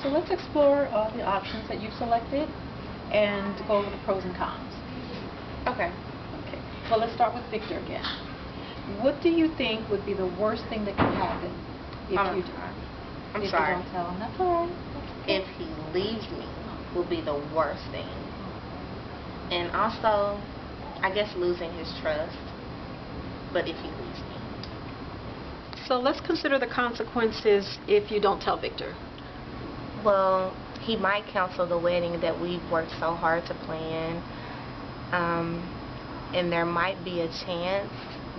so let's explore all the options that you've selected and go over the pros and cons. Okay. Okay. Well, let's start with Victor again. What do you think would be the worst thing that could happen if I'm you sorry. don't tell him? That's all right. If he leaves me, will be the worst thing. And also, I guess losing his trust. But if he leaves me. So let's consider the consequences if you don't tell Victor. Well, he might cancel the wedding that we've worked so hard to plan. And there might be a chance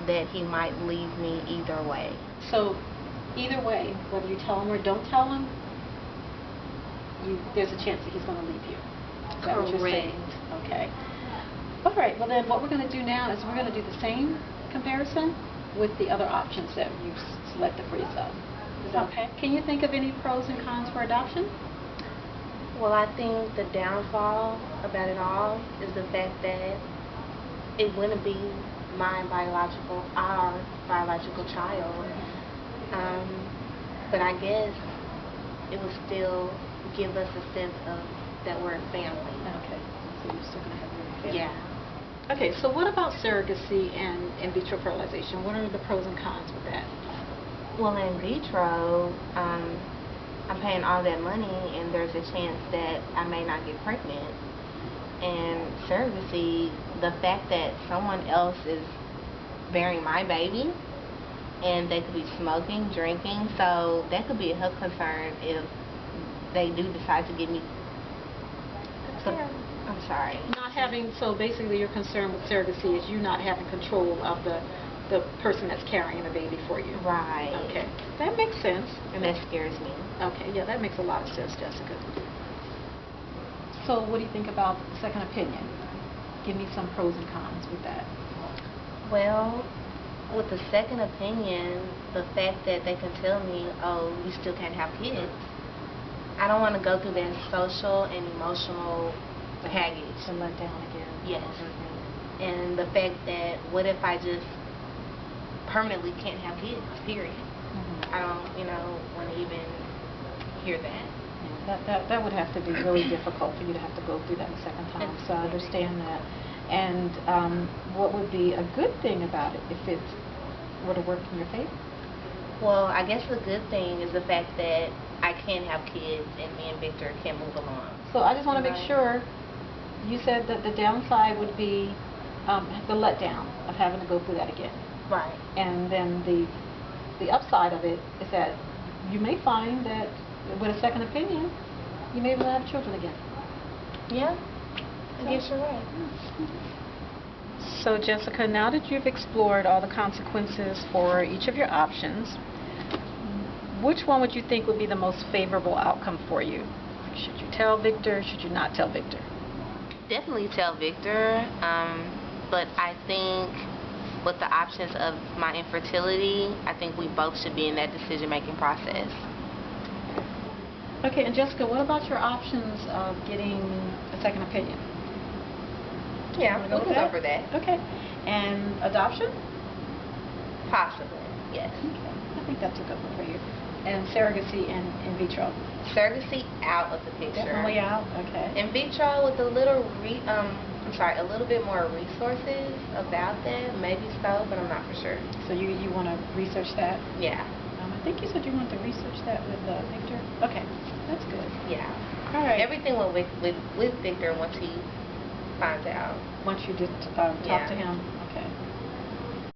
that he might leave me either way. So either way, whether you tell him or don't tell him, there's a chance that he's going to leave you. Is that what you're saying? Okay. All right. Well, then what we're going to do now is we're going to do the same comparison with the other options that you've selected for yourself. Is that okay? Can you think of any pros and cons for adoption? Well, I think the downfall about it all is the fact that it wouldn't be our biological child. But I guess it would still give us a sense of that we're a family. Okay. So you're still going to have your family. Yeah. Okay, so what about surrogacy and in vitro fertilization? What are the pros and cons with that? Well, in vitro, I'm paying all that money, and there's a chance that I may not get pregnant. And surrogacy, the fact that someone else is bearing my baby, and they could be smoking, drinking, so that could be a health concern if they do decide to give me. I'm sorry. Not having, so basically your concern with surrogacy is you not having control of the person that's carrying the baby for you. Right. Okay. That makes sense. And that scares me. Okay, yeah, that makes a lot of sense, Jessica. So what do you think about second opinion? Give me some pros and cons with that. Well, with the second opinion, the fact that they can tell me, oh, you still can't have kids, I don't want to go through that social and emotional baggage. To let down again. Yes. And the fact that what if I just permanently can't have kids, period. I don't, want to even hear that. Yeah, that would have to be really difficult for you to have to go through that a second time, so I understand that. And what would be a good thing about it if it were to work in your favor? Well, I guess the good thing is the fact that I can have kids and me and Victor can move along. So I just want to make sure, you said that the downside would be the letdown of having to go through that again. Right. And then the upside of it is that you may find that with a second opinion, you may be able to have children again. Yeah, I guess you're right. So Jessica, now that you've explored all the consequences for each of your options, which one would you think would be the most favorable outcome for you? Should you tell Victor? Should you not tell Victor? Definitely tell Victor, but I think with the options of my infertility, I think we both should be in that decision-making process. Okay, and Jessica, what about your options of getting a second opinion? Yeah, we can go for that. Okay. And adoption? Possibly, yes. Okay. I think that's a good one for you. And surrogacy and in vitro? Surrogacy out of the picture. Definitely out, okay. In vitro with a little a little bit more resources about that, maybe so, but I'm not for sure. So you want to research that? Yeah. I think you said you wanted to research that with Victor. Okay, that's good. Yeah. All right. Everything went with Victor once he finds out. Once you did talk to him.